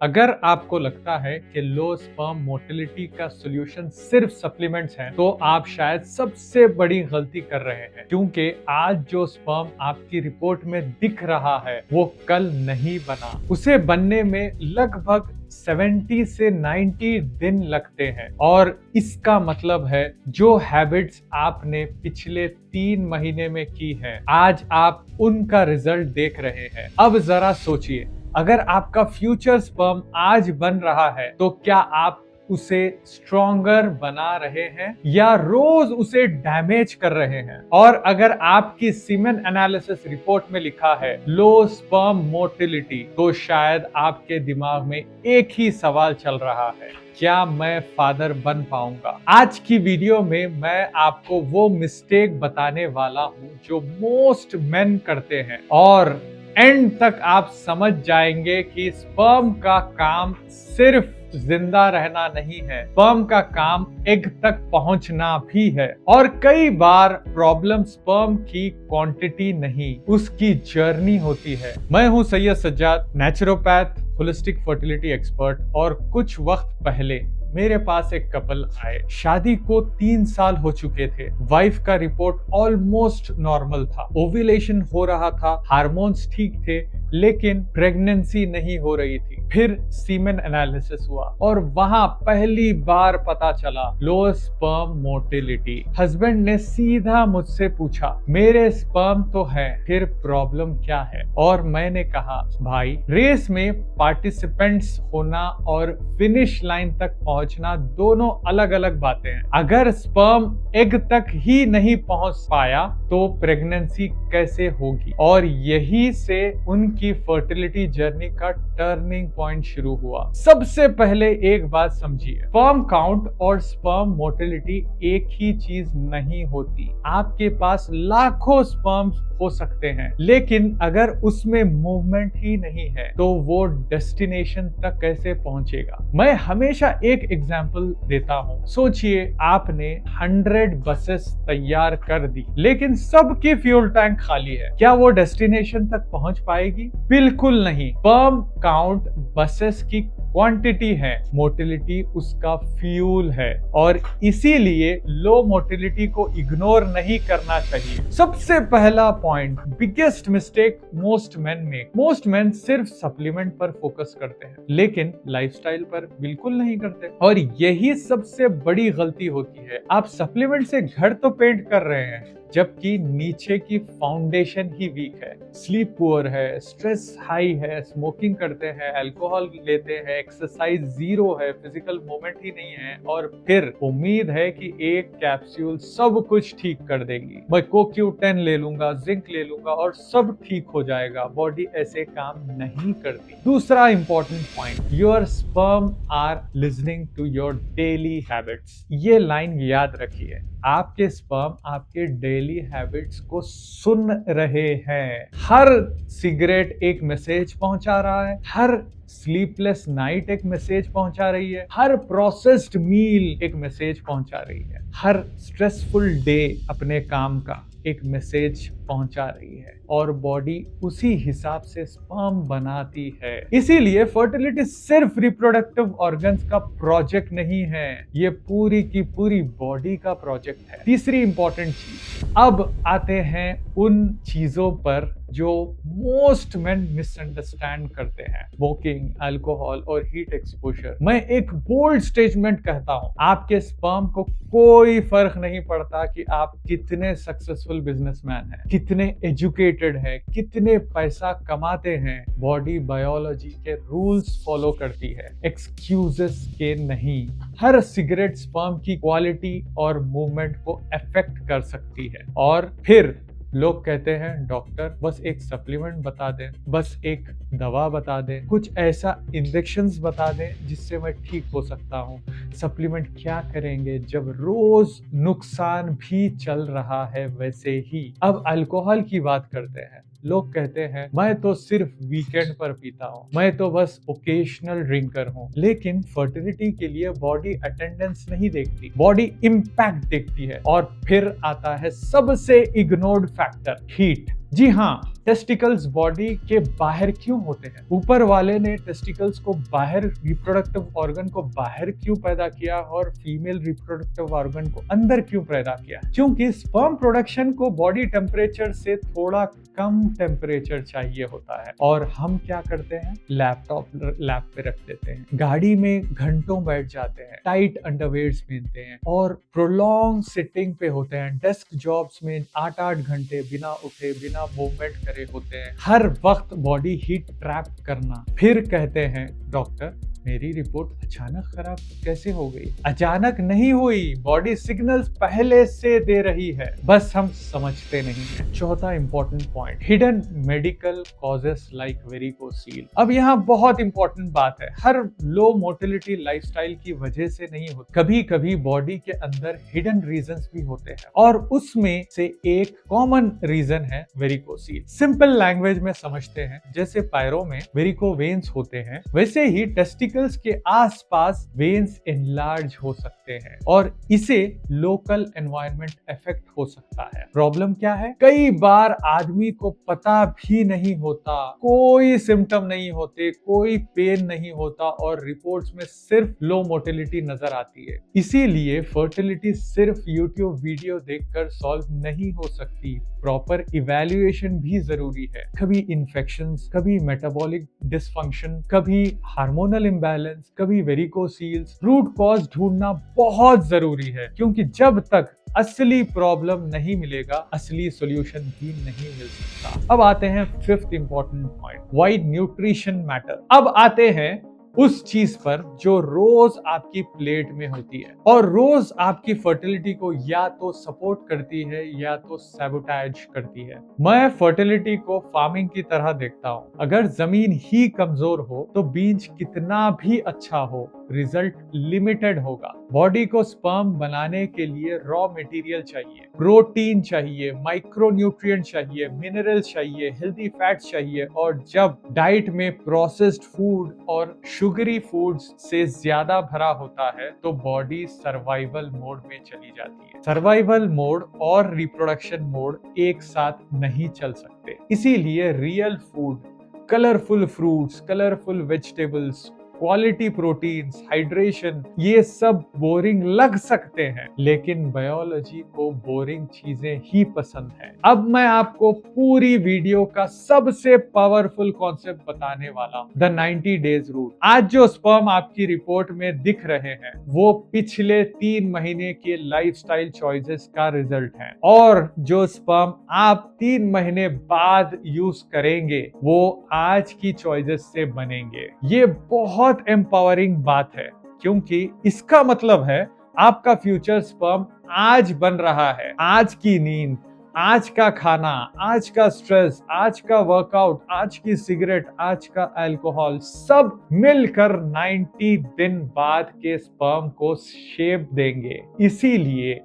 अगर आपको लगता है कि लो स्पर्म मोटिलिटी का सॉल्यूशन सिर्फ सप्लीमेंट्स हैं, तो आप शायद सबसे बड़ी गलती कर रहे हैं, क्योंकि आज जो स्पर्म आपकी रिपोर्ट में दिख रहा है वो कल नहीं बना। उसे बनने में लगभग 70 से 90 दिन लगते हैं और इसका मतलब है जो हैबिट्स आपने पिछले 3 महीने में की हैं, आज आप उनका रिजल्ट देख रहे हैं। अब जरा सोचिए, अगर आपका फ्यूचर स्पर्म आज बन रहा है तो क्या आप उसे स्ट्रॉन्गर बना रहे हैं या रोज उसे डैमेज कर रहे हैं? और अगर आपकी सीमेन एनालिसिस रिपोर्ट में लिखा है लो स्पर्म मोटिलिटी, तो शायद आपके दिमाग में एक ही सवाल चल रहा है, क्या मैं फादर बन पाऊंगा? आज की वीडियो में मैं आपको वो मिस्टेक बताने वाला हूं जो मोस्ट मेन करते हैं, और एंड तक आप समझ जाएंगे कि स्पर्म का काम सिर्फ जिंदा रहना नहीं है, स्पर्म का काम एग तक पहुंचना भी है। और कई बार प्रॉब्लम स्पर्म की क्वांटिटी नहीं, उसकी जर्नी होती है। मैं हूं Syed Sajjad, naturopath, holistic fertility expert, और कुछ वक्त पहले मेरे पास एक कपल आए। शादी को 3 साल हो चुके थे। वाइफ का रिपोर्ट ऑलमोस्ट नॉर्मल था, ओव्यूलेशन हो रहा था, हार्मोन्स ठीक थे, लेकिन प्रेगनेंसी नहीं हो रही थी। फिर सीमेन एनालिसिस हुआ और वहां पहली बार पता चला लो स्पर्म मोटिलिटी। हस्बैंड ने सीधा मुझसे पूछा, मेरे स्पर्म तो है, फिर प्रॉब्लम क्या है? और मैंने कहा, भाई, रेस में पार्टिसिपेंट्स होना और फिनिश लाइन तक पहुंचना दोनों अलग अलग बातें हैं। अगर स्पर्म एग तक ही नहीं पहुंच पाया तो प्रेगनेंसी कैसे होगी? और यही से उनकी फर्टिलिटी जर्नी का टर्निंग पॉइंट शुरू हुआ। सबसे पहले एक बात समझिए, स्पर्म काउंट और स्पर्म मोटिलिटी एक ही चीज नहीं होती। आपके पास लाखों स्पर्म हो सकते हैं, लेकिन अगर उसमें मूवमेंट ही नहीं है तो वो डेस्टिनेशन तक कैसे पहुंचेगा? मैं हमेशा एक एग्जांपल देता हूं। सोचिए, आपने 100 बसेस तैयार कर दी, लेकिन सबकी फ्यूल टैंक खाली है। क्या वो डेस्टिनेशन तक पहुंच पाएगी? बिल्कुल नहीं। स्पर्म काउंट बसेस की क्वांटिटी है, मोटिलिटी उसका फ्यूल है, और इसीलिए लो मोटिलिटी को इग्नोर नहीं करना चाहिए। सबसे पहला point, biggest mistake most main make. Most main सिर्फ सप्लीमेंट पर फोकस करते हैं, लेकिन लाइफस्टाइल पर बिल्कुल नहीं करते, और यही सबसे बड़ी गलती होती है। आप सप्लीमेंट से घर तो पेंट कर रहे हैं, जबकि नीचे की फाउंडेशन ही वीक है। स्लीप पुअर है, स्ट्रेस हाई है, स्मोकिंग करते हैं, अल्कोहल लेते हैं, एक्सरसाइज जीरो है, फिजिकल मूवमेंट ही नहीं है, और फिर उम्मीद है कि एक कैप्सूल सब कुछ ठीक कर देगी। मैं CoQ10 ले लूंगा, जिंक ले लूंगा और सब ठीक हो जाएगा। बॉडी ऐसे काम नहीं करती। दूसरा important point, your sperm are listening to your daily habits. ये लाइन याद रखिए, आपके स्पर्म आपके डेली हैबिट्स को सुन रहे हैं। हर सिगरेट एक मैसेज पहुंचा रहा है, हर स्लीपलेस नाइट एक मैसेज पहुंचा रही है, हर प्रोसेस्ड मील एक मैसेज पहुंचा रही है, हर स्ट्रेसफुल डे अपने काम का एक मैसेज पहुंचा रही है, और बॉडी उसी हिसाब से स्पर्म बनाती है। इसीलिए फर्टिलिटी सिर्फ रिप्रोडक्टिव ऑर्गन्स का प्रोजेक्ट नहीं है, ये पूरी की पूरी बॉडी का प्रोजेक्ट है। तीसरी इंपॉर्टेंट चीज, अब आते हैं उन चीजों पर जो मोस्ट मेन मिसअंडरस्टैंड करते हैं, स्मोकिंग, अल्कोहल और हीट एक्सपोजर। मैं एक बोल्ड स्टेटमेंट कहता हूं, आपके स्पर्म को कोई फर्क नहीं पड़ता कि आप कितने सक्सेसफुल बिजनेसमैन हैं, कितने एजुकेटेड हैं, कितने पैसा कमाते हैं। बॉडी बायोलॉजी के रूल्स फॉलो करती है, एक्सक्यूजेस के नहीं। हर सिगरेट स्पर्म की क्वालिटी और मूवमेंट को अफेक्ट कर सकती है। और फिर लोग कहते हैं, डॉक्टर बस एक सप्लीमेंट बता दें, बस एक दवा बता दें, कुछ ऐसा इंजेक्शंस बता दें जिससे मैं ठीक हो सकता हूँ। सप्लीमेंट क्या करेंगे जब रोज नुकसान भी चल रहा है वैसे ही। अब अल्कोहल की बात करते हैं। लोग कहते हैं, मैं तो सिर्फ वीकेंड पर पीता हूँ, मैं तो बस ओकेशनल ड्रिंकर हूँ। लेकिन फर्टिलिटी के लिए बॉडी अटेंडेंस नहीं देखती, बॉडी इम्पैक्ट देखती है। और फिर आता है सबसे इग्नोर्ड फैक्टर, हीट। जी हाँ, टेस्टिकल्स बॉडी के बाहर क्यों होते हैं? ऊपर वाले ने टेस्टिकल्स को बाहर, रिप्रोडक्टिव ऑर्गन को बाहर क्यों पैदा किया और फीमेल रिप्रोडक्टिव ऑर्गन को अंदर क्यों पैदा किया? क्योंकि स्पर्म प्रोडक्शन को बॉडी टेम्परेचर से थोड़ा कम टेम्परेचर चाहिए होता है और हम क्या करते हैं? लैप पे रख देते हैं, गाड़ी में घंटों बैठ जाते हैं, टाइट अंडरवेयर्स पहनते हैं और प्रोलॉन्ग सिटिंग पे होते हैं, डेस्क जॉब्स में 8-8 घंटे बिना उठे बिना मूवमेंट करे होते हैं, हर वक्त बॉडी हीट ट्रैप करना। फिर कहते हैं डॉक्टर मेरी रिपोर्ट अचानक खराब कैसे हो गई? अचानक नहीं हुई, बॉडी सिग्नल्स पहले से दे रही है, बस हम समझते नहीं है। चौथा important point, hidden medical causes like varicocele. अब यहाँ बहुत इंपॉर्टेंट बात है, हर लो मोटिलिटी लाइफस्टाइल की वजह से नहीं होती, कभी कभी बॉडी के अंदर हिडन रीजंस भी होते हैं और उसमें से एक कॉमन रीजन है वेरिकोसील। सिंपल लैंग्वेज में समझते हैं, जैसे पैरों में वेरिको वेन्स होते हैं, वैसे ही टेस्टिकल्स के आसपास वेन्स एनलार्ज हो सकते हैं और इसे लोकल एनवायरनमेंट इफेक्ट हो सकता है। प्रॉब्लम क्या है? कई बार आदमी को पता भी नहीं होता, कोई सिम्टम नहीं होते, कोई पेन नहीं होता और रिपोर्ट्स में सिर्फ लो मोटिलिटी नजर आती है। इसीलिए फर्टिलिटी सिर्फ यूट्यूब वीडियो देखकर सॉल्व नहीं हो सकती, प्रॉपर इवैल्यूएशन भी जरूरी है। कभी इन्फेक्शंस, कभी मेटाबॉलिक डिसफंक्शन, कभी हार्मोनल इम्बैलेंस, कभी वेरिकोसील्स, रूट कॉज ढूंढना बहुत जरूरी है, क्योंकि जब तक असली प्रॉब्लम नहीं मिलेगा, असली सॉल्यूशन भी नहीं मिल सकता। अब आते हैं fifth important point, why nutrition matter. अब आते हैं उस चीज पर जो रोज आपकी प्लेट में होती है और रोज आपकी फर्टिलिटी को या तो सपोर्ट करती है या तो सैबोटेज करती है। मैं फर्टिलिटी को फार्मिंग की तरह देखता हूँ। अगर जमीन ही कमजोर हो तो बीज कितना भी अच्छा हो, रिजल्ट लिमिटेड होगा। बॉडी को स्पर्म बनाने के लिए रॉ मटेरियल चाहिए, प्रोटीन चाहिए, माइक्रोन्यूट्रिएंट चाहिए, मिनरल्स चाहिए, हेल्दी फैट्स चाहिए और जब डाइट में प्रोसेस्ड फूड और शुगरी फूड्स से ज्यादा भरा होता है तो बॉडी सर्वाइवल मोड में चली जाती है। सर्वाइवल मोड और रिप्रोडक्शन मोड एक साथ नहीं चल सकते, इसीलिए real food, colourful fruits, colourful vegetables, quality proteins, hydration, ये सब बोरिंग लग सकते हैं, लेकिन बायोलॉजी को बोरिंग चीजें ही पसंद है। अब मैं आपको पूरी वीडियो का सबसे पावरफुल कॉन्सेप्ट बताने वाला हूं, द 90 डेज रूल। आज जो स्पर्म आपकी रिपोर्ट में दिख रहे हैं वो पिछले 3 महीने के लाइफस्टाइल चॉइसेस का रिजल्ट है और जो स्पर्म आप 3 महीने बाद यूज करेंगे वो आज की चॉइसेस से बनेंगे। ये बहुत एम्पावरिंग बात है, क्योंकि इसका मतलब है आपका फ्यूचर स्पर्म आज बन रहा है। आज की नींद, आज का खाना, आज का स्ट्रेस, आज का वर्कआउट, आज की सिगरेट, आज का अल्कोहल, सब मिलकर 90 दिन बाद के स्पर्म को शेप देंगे। इसीलिए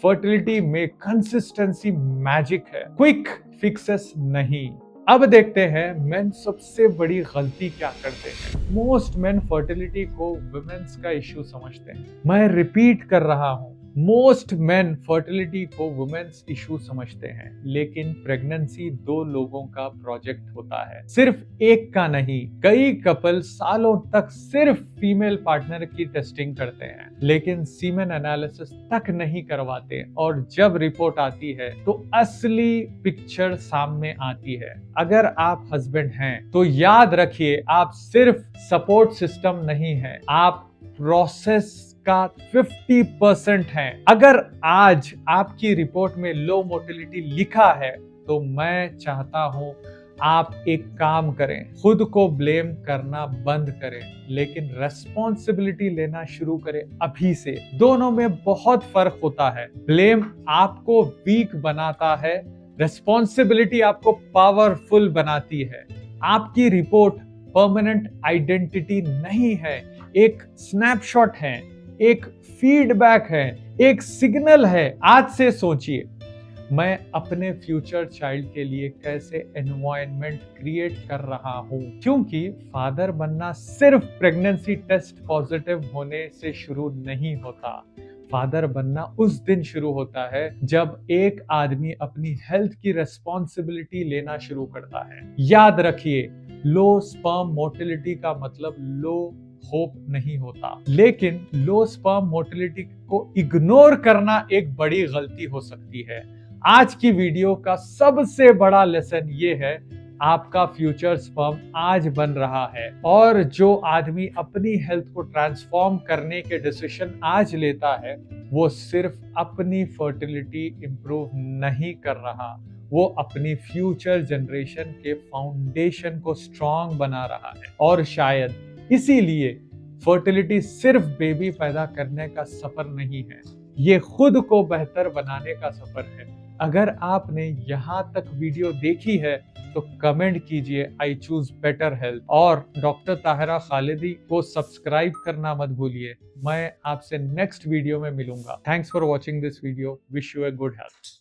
फर्टिलिटी में कंसिस्टेंसी मैजिक है, क्विक फिक्सेस नहीं। अब देखते हैं मेन सबसे बड़ी गलती क्या करते हैं। मोस्ट मेन फर्टिलिटी को वुमेन्स का इश्यू समझते हैं। मैं रिपीट कर रहा हूं, मोस्ट मेन फर्टिलिटी को वुमेन्स इशू समझते हैं, लेकिन प्रेगनेंसी 2 लोगों का प्रोजेक्ट होता है, सिर्फ एक का नहीं। कई कपल सालों तक सिर्फ फीमेल पार्टनर की टेस्टिंग करते हैं, लेकिन सीमेन एनालिसिस तक नहीं करवाते और जब रिपोर्ट आती है तो असली पिक्चर सामने आती है। अगर आप हस्बैंड हैं तो याद रखिए, आप सिर्फ सपोर्ट सिस्टम नहीं है, आप प्रोसेस का 50% है। अगर आज आपकी रिपोर्ट में लो मोटिलिटी लिखा है तो मैं चाहता हूं आप एक काम करें, खुद को ब्लेम करना बंद करें, लेकिन रेस्पॉन्सिबिलिटी लेना शुरू करें अभी से। दोनों में बहुत फर्क होता है। ब्लेम आपको वीक बनाता है, रेस्पॉन्सिबिलिटी आपको पावरफुल बनाती है। आपकी रिपोर्ट परमानेंट आइडेंटिटी नहीं है, एक स्नैपशॉट है, एक फीडबैक है, एक सिग्नल है। आज से सोचिए, मैं अपने फ्यूचर चाइल्ड के लिए कैसे एनवायरनमेंट क्रिएट कर रहा हूं, क्योंकि फादर बनना सिर्फ प्रेगनेंसी टेस्ट पॉजिटिव होने से शुरू नहीं होता। फादर बनना उस दिन शुरू होता है जब एक आदमी अपनी हेल्थ की रेस्पॉन्सिबिलिटी लेना शुरू करता है। याद रखिए, लो स्पर्म मोटिलिटी का मतलब लो होप नहीं होता, लेकिन लो स्पर्म मोटिलिटी को इग्नोर करना एक बड़ी गलती हो सकती है। आज की वीडियो का सबसे बड़ा लेसन ये है, आपका फ्यूचर स्पर्म आज बन रहा है, और जो आदमी अपनी हेल्थ को ट्रांसफॉर्म करने के डिसीजन आज लेता है वो सिर्फ अपनी फर्टिलिटी इंप्रूव नहीं कर रहा, वो अपनी फ्यूचर जनरेशन के फाउंडेशन को स्ट्रांग बना रहा है। और शायद इसीलिए फर्टिलिटी सिर्फ बेबी पैदा करने का सफर नहीं है, ये खुद को बेहतर बनाने का सफर है। अगर आपने यहाँ तक वीडियो देखी है तो कमेंट कीजिए आई चूज बेटर हेल्थ, और डॉक्टर ताहिरा खालिदी को सब्सक्राइब करना मत भूलिए। मैं आपसे नेक्स्ट वीडियो में मिलूंगा। Thanks for watching this video. Wish U a good health.